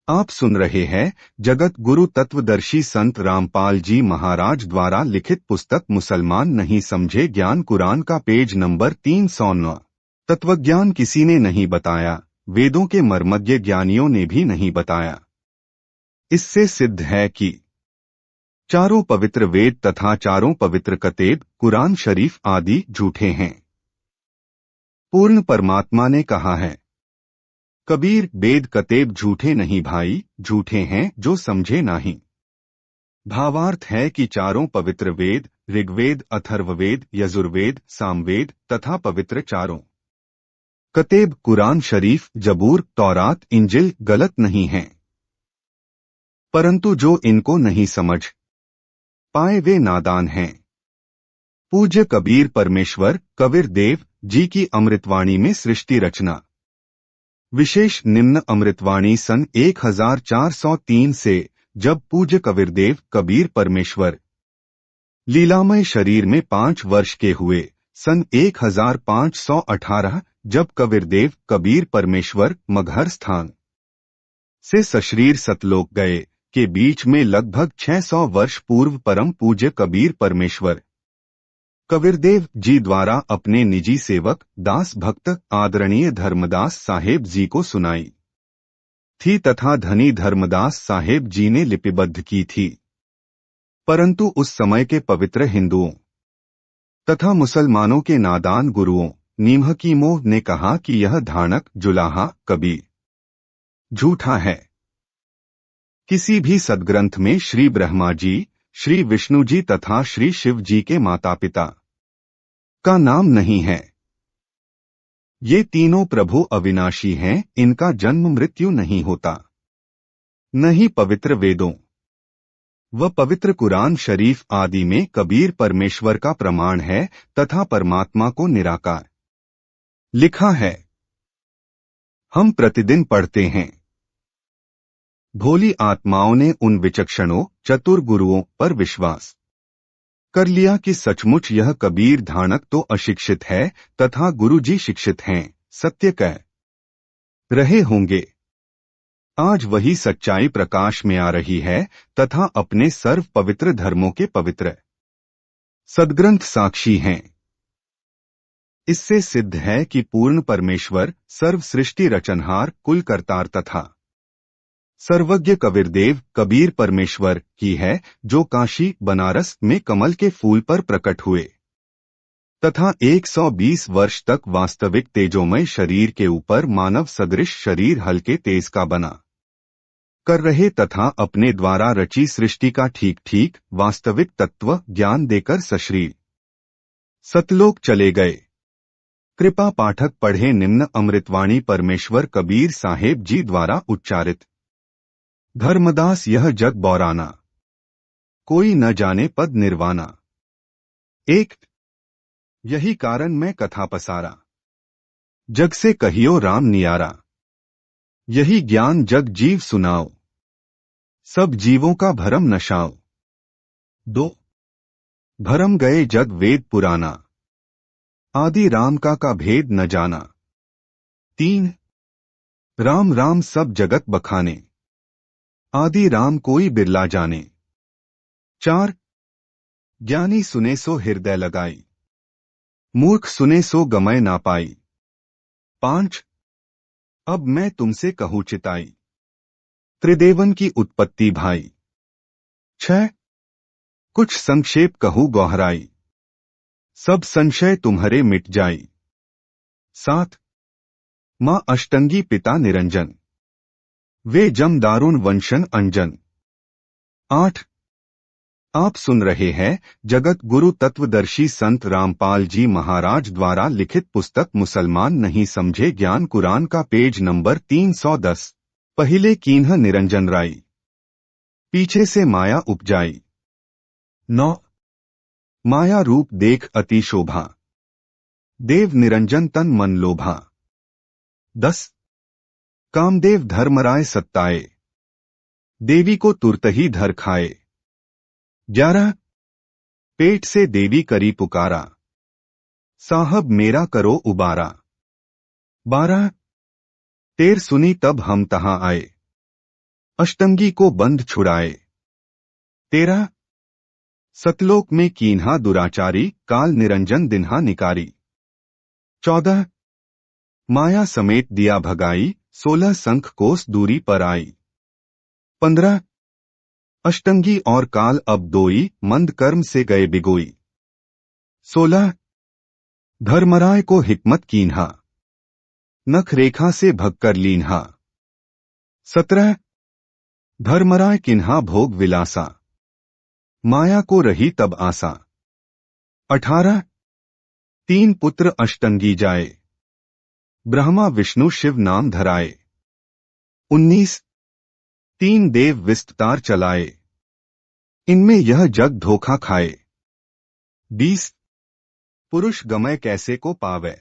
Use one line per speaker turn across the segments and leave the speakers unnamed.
आप सुन रहे हैं जगत गुरु तत्वदर्शी संत रामपाल जी महाराज द्वारा लिखित पुस्तक मुसलमान नहीं समझे ज्ञान कुरान का पेज नंबर 309। तत्वज्ञान किसी ने नहीं बताया, वेदों के मर्मज्ञ ज्ञानियों ने भी नहीं बताया। इससे सिद्ध है कि चारों पवित्र वेद तथा चारों पवित्र कतेब कुरान शरीफ आदि झूठे हैं। पूर्ण परमात्मा ने कहा है, कबीर वेद कतेब झूठे नहीं भाई, झूठे हैं जो समझे नहीं। भावार्थ है कि चारों पवित्र वेद ऋग्वेद, अथर्ववेद, यजुर्वेद, सामवेद तथा पवित्र चारों कतेब कुरान शरीफ, जबूर, तौरात, इंजिल गलत नहीं हैं, परंतु जो इनको नहीं समझ पाए वे नादान हैं। पूज्य कबीर परमेश्वर कबीर देव जी की अमृतवाणी में सृष्टि रचना विशेष निम्न अमृतवाणी सन 1403 से जब पूज्य कबीरदेव कबीर परमेश्वर लीलामय शरीर में 5 वर्ष के हुए, सन 1518 जब कबीरदेव कबीर परमेश्वर मगहर स्थान से सशरीर सतलोक गए के बीच में लगभग 600 वर्ष पूर्व परम पूज्य कबीर परमेश्वर कबीरदेव जी द्वारा अपने निजी सेवक दास भक्त आदरणीय धर्मदास साहेब जी को सुनाई थी तथा धनी धर्मदास साहेब जी ने लिपिबद्ध की थी। परंतु उस समय के पवित्र हिंदुओं तथा मुसलमानों के नादान गुरुओं नीमहकीमों ने कहा कि यह धानक जुलाहा कबीर झूठा है। किसी भी सदग्रंथ में श्री ब्रह्मा जी, श्री विष्णु जी तथा श्री शिव जी के माता पिता का नाम नहीं है। ये तीनों प्रभु अविनाशी हैं, इनका जन्म मृत्यु नहीं होता। न ही पवित्र वेदों व पवित्र कुरान शरीफ आदि में कबीर परमेश्वर का प्रमाण है तथा परमात्मा को निराकार लिखा है। हम प्रतिदिन पढ़ते हैं। भोली आत्माओं ने उन विचक्षणों चतुर गुरुओं पर विश्वास कर लिया कि सचमुच यह कबीर धानक तो अशिक्षित है तथा गुरुजी शिक्षित हैं, सत्य कह रहे होंगे। आज वही सच्चाई प्रकाश में आ रही है तथा अपने सर्व पवित्र धर्मों के पवित्र सदग्रंथ साक्षी हैं। इससे सिद्ध है कि पूर्ण परमेश्वर सर्व सृष्टि रचनहार कुल करतार तथा सर्वज्ञ कबीरदेव कबीर परमेश्वर की है, जो काशी बनारस में कमल के फूल पर प्रकट हुए तथा 120 वर्ष तक वास्तविक तेजोमय शरीर के ऊपर मानव सदृश शरीर हल्के तेज का बना कर रहे तथा अपने द्वारा रची सृष्टि का ठीक ठीक वास्तविक तत्व ज्ञान देकर सशरीर सतलोक चले गए। कृपा पाठक पढ़े निम्न अमृतवाणी परमेश्वर कबीर साहेब जी द्वारा उच्चारित। धर्मदास यह जग बौराना, कोई न जाने पद निर्वाणा। एक यही कारण मैं कथा पसारा, जग से कहियो राम नियारा। यही ज्ञान जग जीव सुनाओ, सब जीवों का भरम नशाओ। 2 भरम गए जग वेद पुराना, आदि राम का भेद न जाना। 3 राम राम सब जगत बखाने, आदि राम कोई बिरला जाने। 4 ज्ञानी सुने सो हृदय लगाई, मूर्ख सुने सो गमय ना पाई। 5 अब मैं तुमसे कहूँ चिताई, त्रिदेवन की उत्पत्ति भाई। 6 कुछ संक्षेप कहूँ गौहराई, सब संशय तुम्हारे मिट जाई। 7 माँ अष्टंगी पिता निरंजन, वे जम दारुण वंशन अंजन। 8 आप सुन रहे हैं जगत गुरु तत्वदर्शी संत रामपाल जी महाराज द्वारा लिखित पुस्तक मुसलमान नहीं समझे ज्ञान कुरान का पेज नंबर 310। पहिले कीन्ह निरंजन राई, पीछे से माया उपजाई। 9 माया रूप देख अति शोभा, देव निरंजन तन मन लोभा। 10 कामदेव धर्मराय सत्ताए, देवी को तुरत ही धर खाए। 11 पेट से देवी करी पुकारा, साहब मेरा करो उबारा। 12 टेर सुनी तब हम तहां आए, अष्टंगी को बंध छुड़ाए। 13 सतलोक में कीन्हा दुराचारी, काल निरंजन दिन्हा निकारी। 14 माया समेत दिया भगाई, 16 शंख कोस दूरी पर आई। 15 अष्टंगी और काल अब दोई, मंद कर्म से गए बिगोई। 16 धर्मराय को हिकमत कीन्हा, नख रेखा से भगकर लीन्हा। 17 धर्मराय किन्हा भोग विलासा, माया को रही तब आसा। 18 तीन पुत्र अष्टंगी जाए, ब्रह्मा विष्णु शिव नाम धराए। 19 तीन देव विस्तार चलाए, इनमें यह जग धोखा खाए। 20 पुरुष गमय कैसे को पावे,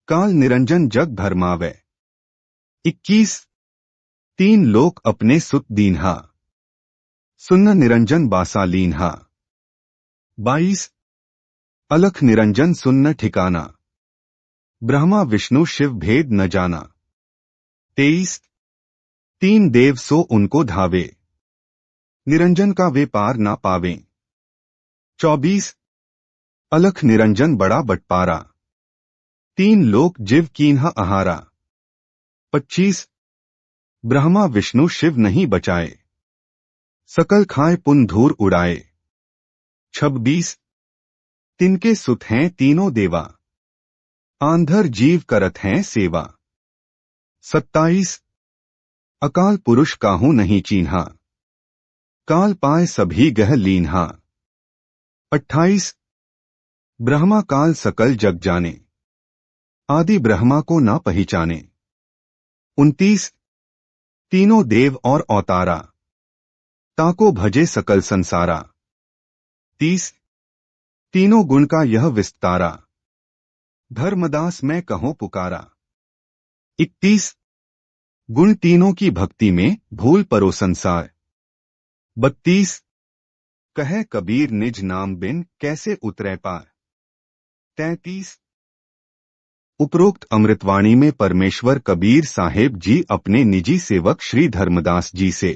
काल निरंजन जग भरमावे। 21 तीन लोक अपने सुत दीन्हा, सुन्न निरंजन बासा लीन्हा। 22 अलख निरंजन सुन्न ठिकाना, ब्रह्मा विष्णु शिव भेद न जाना। 23 तीन देव सो उनको धावे, निरंजन का वे पार ना पावें। 24 अलख निरंजन बड़ा बटपारा, तीन लोक जिव कीन्हा आहारा। 25 ब्रह्मा विष्णु शिव नहीं बचाए, सकल खाए पुन धूर उड़ाए। 26 तिनके सुत हैं तीनों देवा, आंधर जीव करत हैं सेवा। 27 अकाल पुरुष काहू नहीं चीन्हा, काल पाए सभी गह लीन्हा। 28 ब्रह्मा काल सकल जग जाने, आदि ब्रह्मा को ना पहचाने। 29 तीनों देव और अवतारा, ताको भजे सकल संसारा। 30 तीनों गुण का यह विस्तारा, धर्मदास मैं कहो पुकारा। 31 गुण तीनों की भक्ति में, भूल परो संसार। 32 कहे कबीर निज नाम बिन, कैसे उतरे पार। 33 उपरोक्त अमृतवाणी में परमेश्वर कबीर साहेब जी अपने निजी सेवक श्री धर्मदास जी से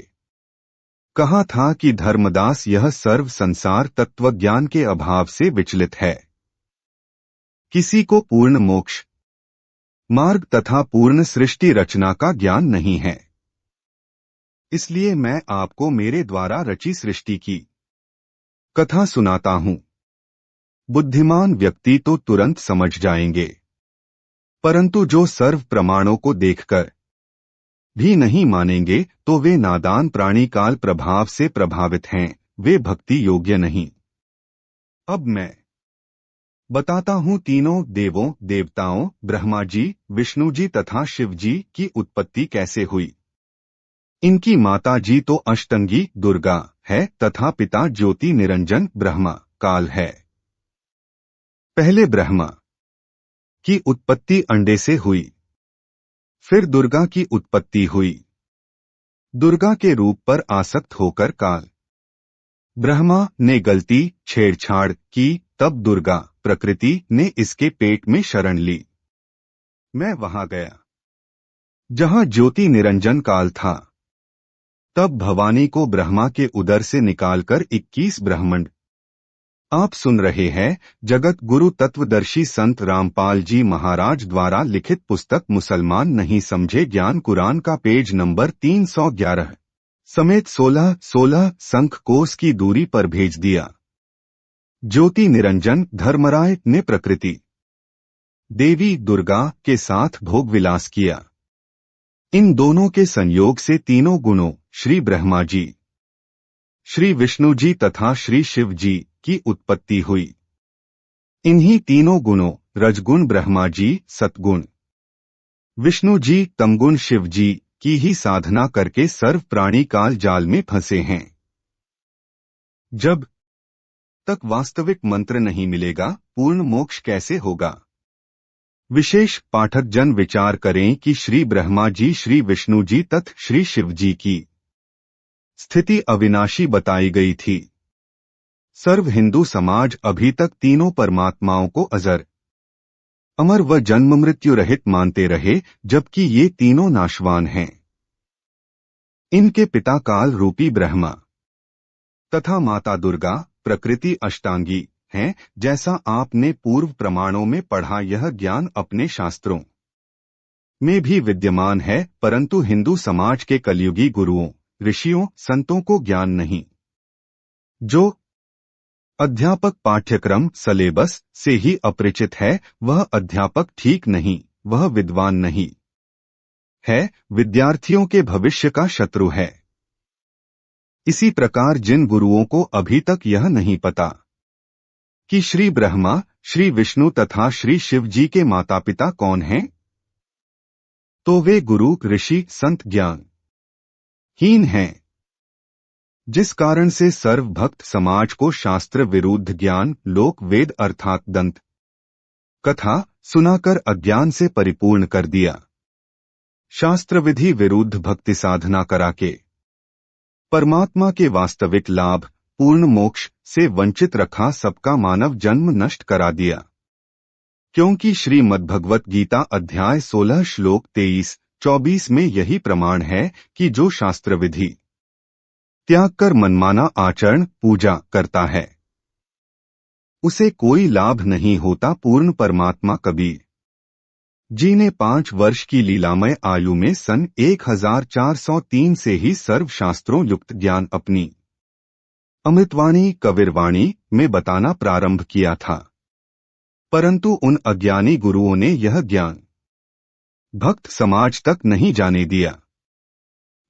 कहा था कि धर्मदास यह सर्व संसार तत्वज्ञान के अभाव से विचलित है। किसी को पूर्ण मोक्ष मार्ग तथा पूर्ण सृष्टि रचना का ज्ञान नहीं है, इसलिए मैं आपको मेरे द्वारा रची सृष्टि की कथा सुनाता हूं। बुद्धिमान व्यक्ति तो तुरंत समझ जाएंगे, परंतु जो सर्व प्रमाणों को देखकर भी नहीं मानेंगे तो वे नादान प्राणी काल प्रभाव से प्रभावित हैं, वे भक्ति योग्य नहीं। अब मैं बताता हूं तीनों देवों देवताओं ब्रह्मा जी, विष्णु जी तथा शिव जी की उत्पत्ति कैसे हुई। इनकी माता जी तो अष्टंगी दुर्गा है तथा पिता ज्योति निरंजन ब्रह्मा काल है। पहले ब्रह्मा की उत्पत्ति अंडे से हुई, फिर दुर्गा की उत्पत्ति हुई। दुर्गा के रूप पर आसक्त होकर काल ब्रह्मा ने गलती छेड़छाड़ की, तब दुर्गा प्रकृति ने इसके पेट में शरण ली। मैं वहां गया जहां ज्योति निरंजन काल था, तब भवानी को ब्रह्मा के उदर से निकालकर 21 ब्रह्मांड। आप सुन रहे हैं जगत गुरु तत्वदर्शी संत रामपाल जी महाराज द्वारा लिखित पुस्तक मुसलमान नहीं समझे ज्ञान कुरान का पेज नंबर 311 समेत 16 शंख कोस की दूरी पर भेज दिया। ज्योति निरंजन धर्मराय ने प्रकृति देवी दुर्गा के साथ भोग विलास किया। इन दोनों के संयोग से तीनों गुणों श्री ब्रह्मा जी, श्री विष्णु जी तथा श्री शिव जी की उत्पत्ति हुई। इन्हीं तीनों गुणों रजगुण ब्रह्मा जी सतगुण, विष्णु जी तमगुण शिव जी की ही साधना करके सर्व प्राणी काल जाल में फंसे हैं। जब तक वास्तविक मंत्र नहीं मिलेगा पूर्ण मोक्ष कैसे होगा। विशेष पाठक जन विचार करें कि श्री ब्रह्मा जी, श्री विष्णु जी तथा श्री शिव जी की स्थिति अविनाशी बताई गई थी। सर्व हिंदू समाज अभी तक तीनों परमात्माओं को अजर अमर व जन्म मृत्यु रहित मानते रहे, जबकि ये तीनों नाशवान हैं। इनके पिता काल रूपी ब्रह्मा तथा माता दुर्गा प्रकृति अष्टांगी हैं। जैसा आपने पूर्व प्रमाणों में पढ़ा, यह ज्ञान अपने शास्त्रों में भी विद्यमान है, परंतु हिंदू समाज के कलयुगी गुरुओं, ऋषियों, संतों को ज्ञान नहीं। जो अध्यापक पाठ्यक्रम सलेबस से ही अपरिचित है, वह अध्यापक ठीक नहीं, वह विद्वान नहीं है, विद्यार्थियों के भविष्य का शत्रु है। इसी प्रकार जिन गुरुओं को अभी तक यह नहीं पता कि श्री ब्रह्मा, श्री विष्णु तथा श्री शिव जी के माता पिता कौन हैं, तो वे गुरु, ऋषि, संत ज्ञान हीन हैं, जिस कारण से सर्वभक्त समाज को शास्त्र विरुद्ध ज्ञान, लोक वेद अर्थात दंत कथा सुनाकर अज्ञान से परिपूर्ण कर दिया। शास्त्र विधि विरुद्ध भक्ति साधना करा के परमात्मा के वास्तविक लाभ, पूर्ण मोक्ष से वंचित रखा, सबका मानव जन्म नष्ट करा दिया। क्योंकि श्रीमद्भगवत गीता अध्याय 16 श्लोक 23-24 में यही प्रमाण है कि जो शास्त्र विधि त्याग कर मनमाना आचरण पूजा करता है, उसे कोई लाभ नहीं होता। पूर्ण परमात्मा कबीर जी ने 5 वर्ष की लीलामय आयु में सन 1403 से ही सर्व शास्त्रों युक्त ज्ञान अपनी अमृतवाणी कबीरवाणी में बताना प्रारंभ किया था, परंतु उन अज्ञानी गुरुओं ने यह ज्ञान भक्त समाज तक नहीं जाने दिया,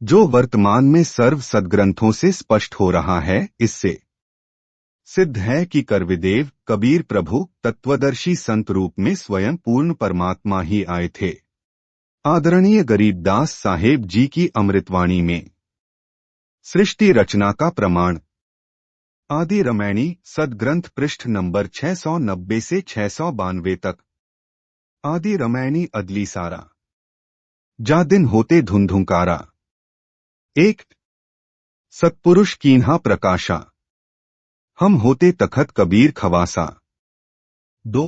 जो वर्तमान में सर्व सद्ग्रंथों से स्पष्ट हो रहा है। इससे सिद्ध है कि करविदेव कबीर प्रभु तत्वदर्शी संत रूप में स्वयं पूर्ण परमात्मा ही आए थे। आदरणीय गरीबदास साहेब जी की अमृतवाणी में सृष्टि रचना का प्रमाण आदि रामायणी सदग्रंथ पृष्ठ नंबर 690 से 692 तक। आदि रामायणी अदली सारा जा दिन होते धुंधुंकारा। 1 सत्पुरुष कीन्हा प्रकाशा, हम होते तखत कबीर खवासा। 2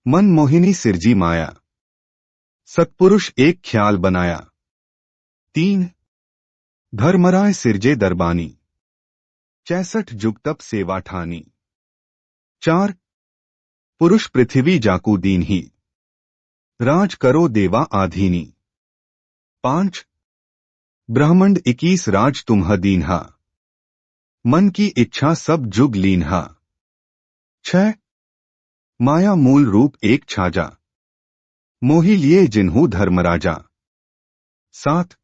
मन मोहिनी सिरजी माया, सत्पुरुष एक ख्याल बनाया। 3 धर्मराय सिरजे दरबानी, 66 जुग तप सेवा ठानी। 4 पुरुष पृथ्वी जाकू दीन्ही, राज करो देवा आधीनी। 5 ब्रह्मंड 21 राज तुम्ह दीन्हा, मन की इच्छा सब जुग लीन्हा। 6 माया मूल रूप एक छाजा, मोहि लिए जिन्हू धर्मराजा। 7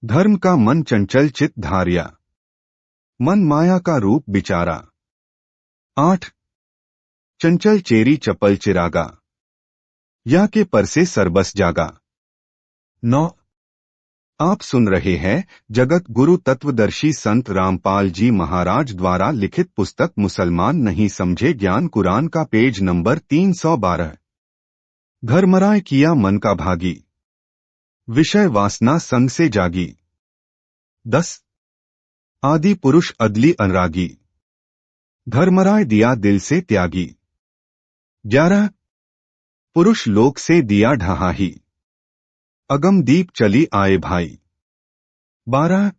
धर्म का मन चंचल चित धार्या, मन माया का रूप बिचारा। 8 चंचल चेरी चपल चिरागा, या के पर से सरबस जागा। 9 आप सुन रहे हैं जगत गुरु तत्वदर्शी संत रामपाल जी महाराज द्वारा लिखित पुस्तक मुसलमान नहीं समझे ज्ञान कुरान का पेज नंबर 312। धर्मराय किया मन का भागी, विषय वासना संग से जागी। 10 आदि पुरुष अदली अनुरागी, धर्मराय दिया दिल से त्यागी। 11 पुरुष लोक से दिया ढहाही, अगम दीप चली आए भाई। 12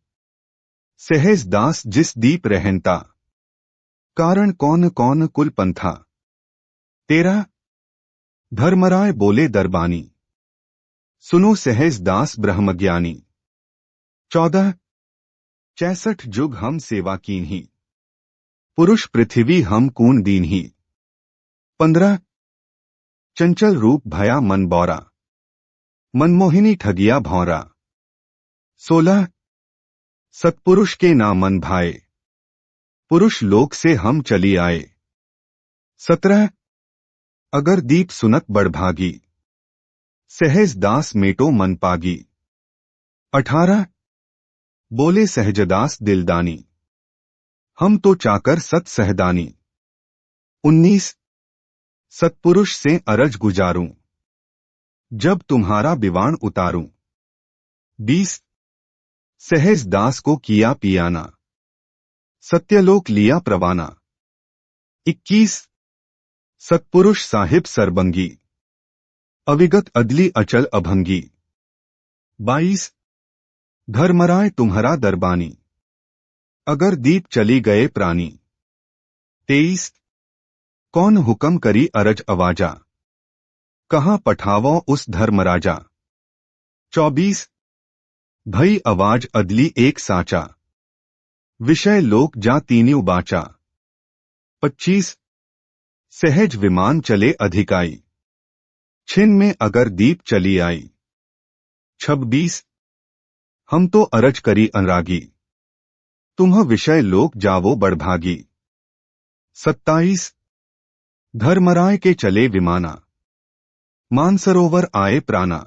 सहज दास जिस दीप रहनता, कारण कौन कौन कुल पंथा। 13 धर्मराय बोले दरबानी, सुनो सहज दास ब्रह्मज्ञानी। 14 66 जुग हम सेवा कीन्ही, पुरुष पृथ्वी हम कून दीन्ही। 15 चंचल रूप भया मन बौरा, मनमोहिनी ठगिया भौरा। 16 सत्पुरुष के ना मन भाए, पुरुष लोक से हम चली आए। 17 अगर दीप सुनत बड़भागी, सहज दास मेटो मन पागी। 18 बोले सहजदास दिलदानी, हम तो चाकर सत सहदानी। 19 सत्पुरुष से अरज गुजारूं, जब तुम्हारा बिवान उतारूं। 20 सहज दास को किया पियाना, सत्यलोक लिया प्रवाना। 21 सत्पुरुष साहिब सरबंगी, अविगत अदली अचल अभंगी। 22 धर्मराय तुम्हारा दरबानी, अगर दीप चली गए प्राणी। 23। कौन हुक्म करी अरज अवाजा, कहाँ पठावो उस धर्मराजा। 24। भई आवाज अदली एक साचा, विषय लोक जा तीन्यू बाचा। 25। सहज विमान चले अधिकाई, छिन में अगर दीप चली आई। 26। हम तो अरज करी अनुरागी, तुम्ह विषय लोक जावो बड़भागी। 27। धर्मराय के चले विमाना, मानसरोवर आए प्राणा।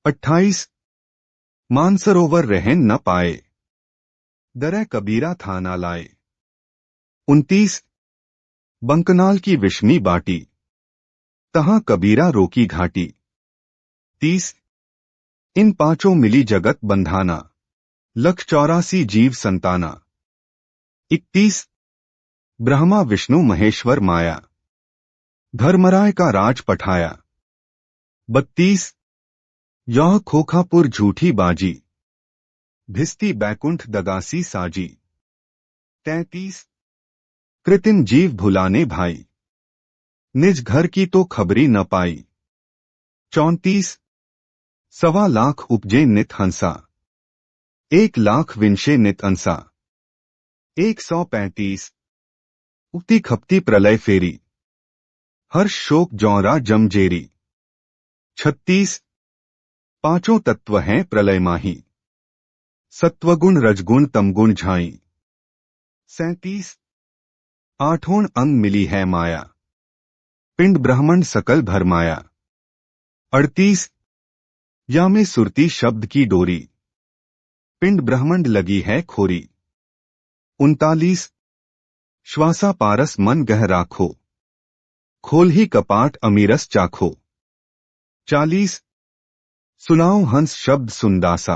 28। मानसरोवर रहन न पाए, दरै कबीरा था ना लाए। 29। बंकनाल की विषमी बाटी, तहां कबीरा रोकी घाटी। 30। इन पांचों मिली जगत बंधाना, 184 जीव संताना। 31। ब्रह्मा विष्णु महेश्वर माया, धर्मराय का राज पठाया। 32। यह खोखापुर झूठी बाजी, भिस्ती बैकुंठ दगासी साजी। 33। कृतिम जीव भुलाने भाई, निज घर की तो खबरी न पाई। 34। 1.25 उपजे नित हंसा, 1,00,000 विंशे नित अंसा। 135। उक्ति खपती प्रलय फेरी, हर्ष शोक जौरा जमजेरी। 36। पांचों तत्व हैं प्रलय माही, सत्वगुण रजगुण तमगुण झाई। 37। आठों अंग मिली है माया, पिंड ब्रह्मंड सकल भरमाया। 38। या में सुरती शब्द की डोरी, पिंड ब्रह्मंड लगी है खोरी। 39। श्वासा पारस मन गह राखो, खोल ही कपाट अमीरस चाखो। 40। सुनाओ हंस शब्द सुनदासा,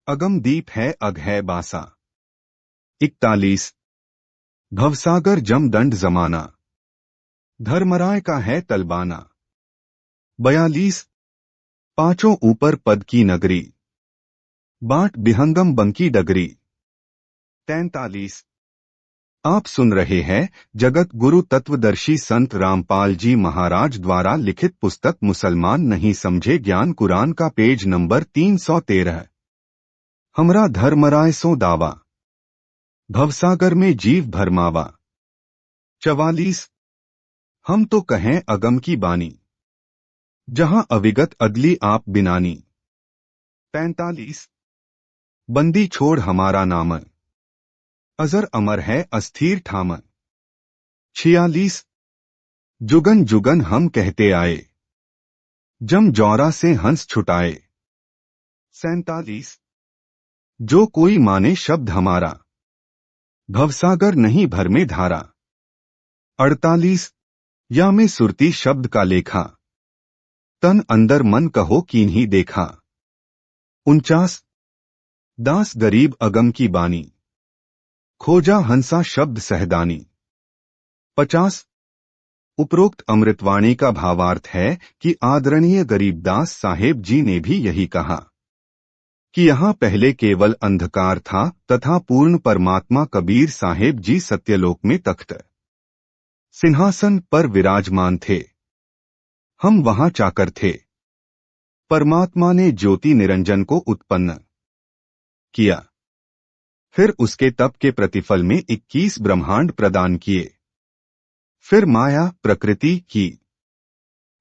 अगम दीप है अग है बासा। 41। भवसागर जम दंड जमाना, धर्मराय का है तलबाना। 42। पांचों ऊपर पद की नगरी, बाट बिहंगम बंकी डगरी। 43। आप सुन रहे हैं जगत गुरु तत्वदर्शी संत रामपाल जी महाराज द्वारा लिखित पुस्तक मुसलमान नहीं समझे ज्ञान कुरान का पेज नंबर 313। हमरा धर्मराय सो दावा, भवसागर में जीव भरमावा। 44। हम तो कहें अगम की बानी, जहां अविगत अदली आप बिनानी। 45। बंदी छोड़ हमारा नाम, अजर अमर है अस्थिर ठाम। 46। जुगन जुगन हम कहते आए, जम जौरा से हंस छुटाए। 47। जो कोई माने शब्द हमारा, भवसागर नहीं भर में धारा। 48। या में सुरती शब्द का लेखा, तन अंदर मन कहो कीन्ही देखा। 49। दास गरीब अगम की बानी, खोजा हंसा शब्द सहदानी। 50। उपरोक्त अमृतवाणी का भावार्थ है कि आदरणीय गरीबदास साहेब जी ने भी यही कहा कि यहाँ पहले केवल अंधकार था तथा पूर्ण परमात्मा कबीर साहेब जी सत्यलोक में तख्त सिंहासन पर विराजमान थे, हम वहां चाकर थे। परमात्मा ने ज्योति निरंजन को उत्पन्न किया, फिर उसके तप के प्रतिफल में 21 ब्रह्मांड प्रदान किए, फिर माया प्रकृति की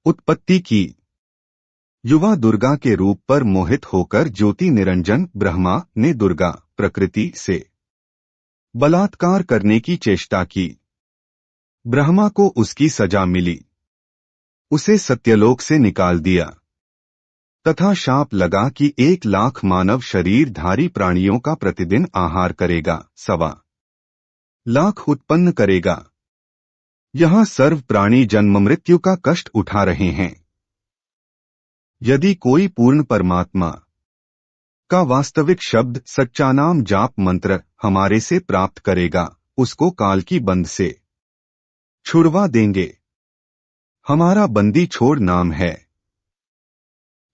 उत्पत्ति की। युवा दुर्गा के रूप पर मोहित होकर ज्योति निरंजन ब्रह्मा ने दुर्गा प्रकृति से बलात्कार करने की चेष्टा की। ब्रह्मा को उसकी सजा मिली, उसे सत्यलोक से निकाल दिया तथा शाप लगा कि 1,00,000 मानव शरीरधारी प्राणियों का प्रतिदिन आहार करेगा, 1.25 उत्पन्न करेगा। यहाँ सर्व प्राणी जन्म मृत्यु का कष्ट उठा रहे हैं। यदि कोई पूर्ण परमात्मा का वास्तविक शब्द सच्चा नाम जाप मंत्र हमारे से प्राप्त करेगा, उसको काल की बंद से छुड़वा देंगे। हमारा बंदी छोड़ नाम है।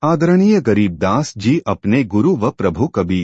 आदरणीय गरीबदास जी अपने गुरु व प्रभु कबीर